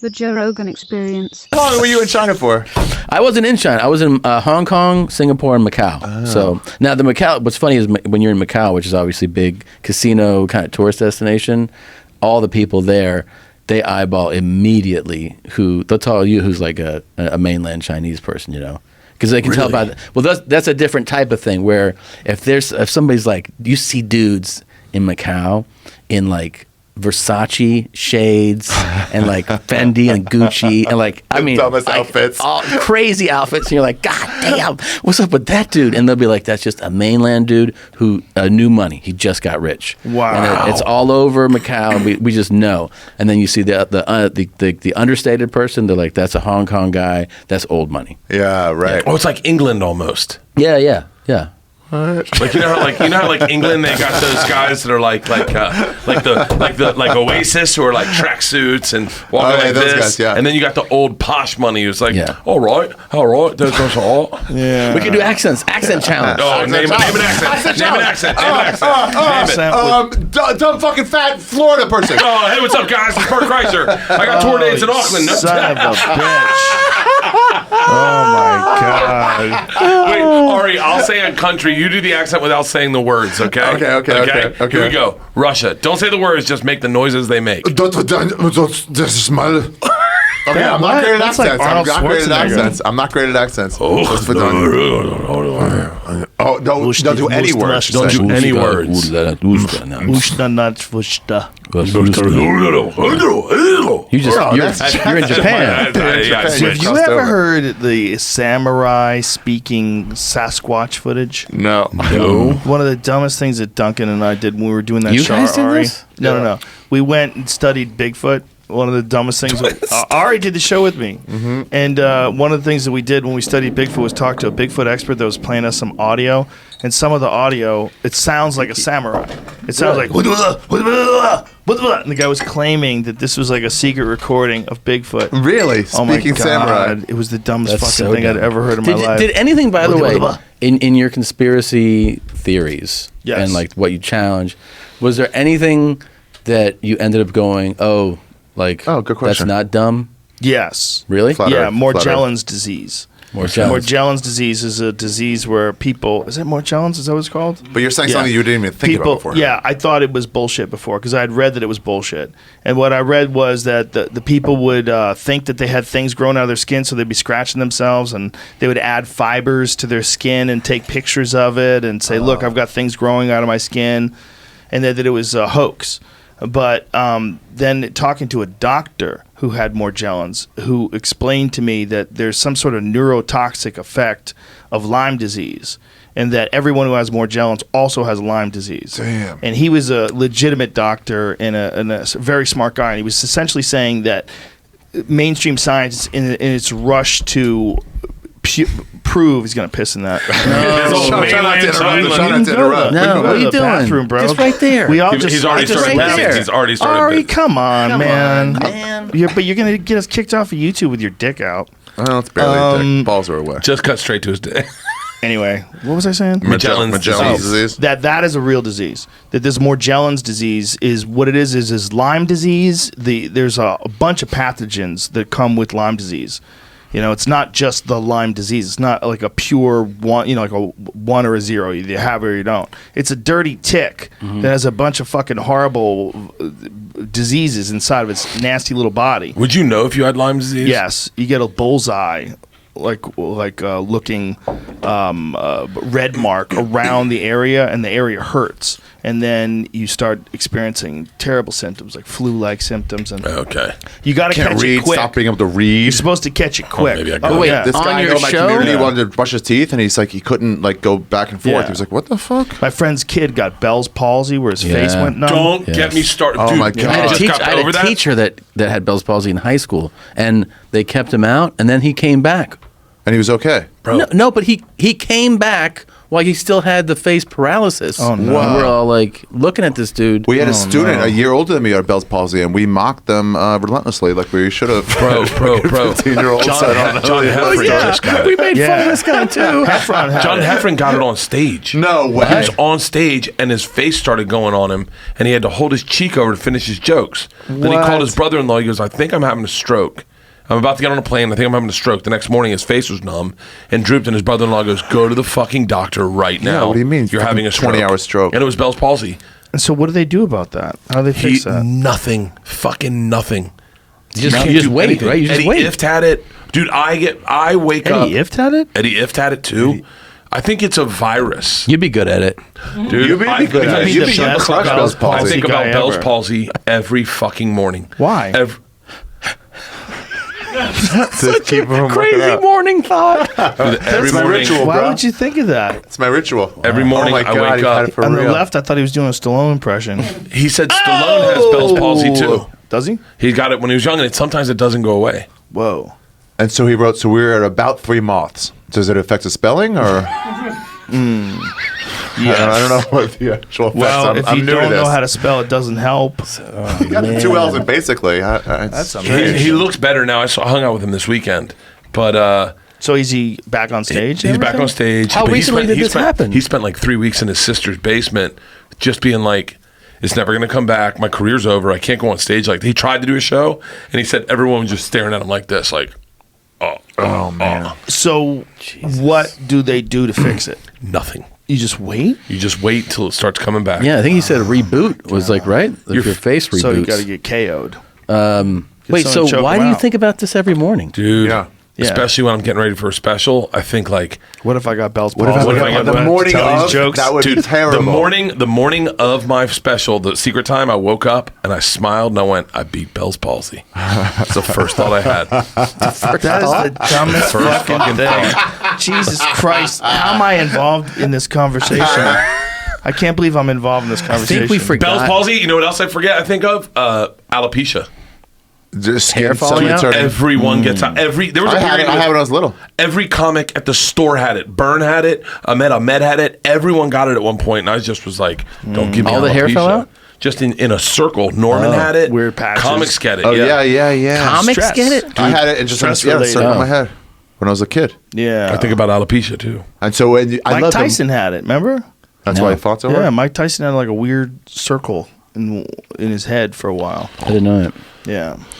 The Joe Rogan Experience. How long were you in China for? I wasn't in China. I was in Hong Kong, Singapore, and Macau. Oh. So now the Macau. What's funny is when you're in Macau, which is obviously big casino kind of tourist destination, all the people there, they eyeball immediately who they'll tell you who's like a mainland Chinese person, you know, because they can tell by. Well, that's a different type of thing. Where if somebody's like, you see dudes in Macau in like Versace shades and like Fendi and Gucci and like dumbest outfits, all crazy outfits, and you're like, God damn, what's up with that dude? And they'll be like, that's just a mainland dude who new money, he just got rich. Wow, and it's all over Macau, and we just know. And then you see the understated person, they're like, that's a Hong Kong guy, that's old money. Yeah, right. Oh, it's like England almost. Yeah. Like you know how England they got those guys that are like Oasis who are like tracksuits and walking like those this, guys, yeah. and then you got the old posh money who's like, all right, that's all. Yeah, we can do accent challenge. Oh, name an accent. Dumb fucking fat Florida person. Oh, hey, what's up, guys? It's Bert Kreischer. I got tour dates in Auckland. Son of a bitch. Oh my God. Wait, Ari, I'll say in country. You do the accent without saying the words, okay? Okay. Here we go. Russia. Don't say the words, just make the noises they make. This smell. Okay, I'm not great at accents. I'm not great at accents. Oh, don't do any words. Don't do any words. You're in Japan. Have you ever heard the samurai speaking Sasquatch footage? No. One of the dumbest things that Duncan and I did when we were doing that You show. guys did Ari. this? No. We went and studied Bigfoot. One of the dumbest things. Ari did the show with me. Mm-hmm. And one of the things that we did when we studied Bigfoot was talk to a Bigfoot expert that was playing us some audio. And some of the audio, it sounds like a samurai. It sounds like... And the guy was claiming that this was like a secret recording of Bigfoot. Really? Oh my Speaking God. samurai. It was the dumbest That's fucking so thing dumb. I'd ever heard in my life. Did anything, by the way, in your conspiracy theories and like what you challenge, was there anything that you ended up going, good question. That's not dumb? Yes. Really? Morgellons disease. Morgellons disease is a disease where people... Is that Morgellons? Is that what it's called? But you're saying something you didn't even think about before. Yeah, I thought it was bullshit before because I had read that it was bullshit. And what I read was that the people would think that they had things growing out of their skin, so they'd be scratching themselves, and they would add fibers to their skin and take pictures of it and say, look, I've got things growing out of my skin, and that it was a hoax. But then talking to a doctor who had Morgellons, who explained to me that there's some sort of neurotoxic effect of Lyme disease, and that everyone who has Morgellons also has Lyme disease. Damn. And he was a legitimate doctor and a very smart guy, and he was essentially saying that mainstream science, in its rush to prove, he's gonna piss in that. Try not to interrupt. No, what are you doing? Bathroom, bro. Just right there. We all He's already started pissing. He's already started Ari, pissing. come on, man. man. But you're gonna get us kicked off of YouTube with your dick out. Well, it's barely dick. Balls are away. Just cut straight to his dick. Anyway, what was I saying? Morgellons disease. That is a real disease. That this Morgellons disease is what it is Lyme disease. There's a bunch of pathogens that come with Lyme disease. You know, it's not just the Lyme disease. It's not like a pure one, like a 1 or a 0. You have it or you don't. It's a dirty tick that has a bunch of fucking horrible diseases inside of its nasty little body. Would you know if you had Lyme disease? Yes, you get a bullseye, looking red mark around the area, and the area hurts. And then you start experiencing terrible symptoms, like flu-like symptoms. And you got to catch it quick. Stop being able to read. You're supposed to catch it quick. Maybe I Oh, wait, yeah. This guy on in your my show? community wanted to brush his teeth, and he's like, he couldn't go back and forth. Yeah. He was like, "What the fuck?" My friend's kid got Bell's palsy, where his face went numb. Don't get me started. Oh Dude, my God. I had just a teacher that had Bell's palsy in high school, and they kept him out, and then he came back. and he was okay. Bro. No, but he came back while he still had the face paralysis. Oh, no. And we're all like looking at this dude. We had a student a year older than me at Bell's palsy, and we mocked them relentlessly, like we should have. Bro. 15-year-olds. John Heffron, this guy. We made fun of this guy too. John Heffron got it on stage. No way. He was on stage and his face started going on him, and he had to hold his cheek over to finish his jokes. Then he called his brother-in-law. He goes, "I think I'm having a stroke. I'm about to get on a plane. I think I'm having a stroke." The next morning, his face was numb and drooped, and his brother-in-law goes, "Go to the fucking doctor right now. what do you mean? You're having a stroke." 20-hour stroke. And it was Bell's palsy. And so what do they do about that? How do they fix that? Nothing. Fucking nothing. You just do wait, anything. right? You just Eddie wait. Ift had it. Dude, I wake up. Eddie Ift had it? Eddie Ift had it too. I think it's a virus. You'd be good at it. Dude, You'd be good at it. You'd You'd be be the able to best crush Bell's Bell's I palsy. think about guy Bell's ever. palsy every fucking morning. Why? To keep him waking Crazy up. morning thought. Every my morning. ritual. Why bro. would you think of that? It's my ritual. Every morning oh my I God, wake he had up. it for On the real. left, I thought he was doing a Stallone impression. He said Stallone has Bell's palsy too. Does he? He got it when he was young, and sometimes it doesesn't go away. Whoa. And so he wrote, so we were at about 3 moths. Does it affect the spelling or? I don't know what the actual effects. Well, I'm if new you to don't know this. how to spell, it doesn't help. You got the 2 L's in basically. That's He looks better now. I hung out with him this weekend, but So is he back on stage? he's and back on everything? stage. How but recently did this happen? He spent like 3 weeks in his sister's basement, just being like, "It's never going to come back. My career's over. I can't go on stage." Like he tried to do a show, and he said everyone was just staring at him like this, like, Oh man. So what do they do to fix it? nothing. You just wait? You just wait till it starts coming back. Yeah, I think he said a reboot was like right. Like your face reboots. So you got to get KO'd. Wait, so someone choke why him do you out. think about this every morning? Dude. Yeah. Yeah. Especially when I'm getting ready for a special, I think like, What if I got Bell's What if palsy? I if I got got the morning tell of? these jokes? That would be terrible. the morning of my special, the secret time, I woke up and I smiled and I went, "I beat Bell's palsy." That's the first thought I had. That is the dumbest First fucking thing. Jesus Christ. How am I involved in this conversation? I can't believe I'm involved in this conversation. we forgot- Bell's palsy. You know what else I forget? I think of alopecia. Just Hair falling suddenly out? turning- Everyone gets out. There was a I had period it. I where had it when I was little. every comic at the store had it. Byrne had it. Ahmed had it. Everyone got it at one point, and I just was like, "Don't give me All the hair alopecia." fell out? Just in a circle. Norman had it. weird patches. Comics get it. Oh yeah. Comics Stress. get it? I had it and just Stress yeah, related. circle in my head when I was a kid. Yeah. I think about alopecia too. And so when I Mike loved him. Tyson had it, remember? That's why I fought so Yeah, hard. Mike Tyson had like a weird circle in his head for a while. I didn't know it. Yeah.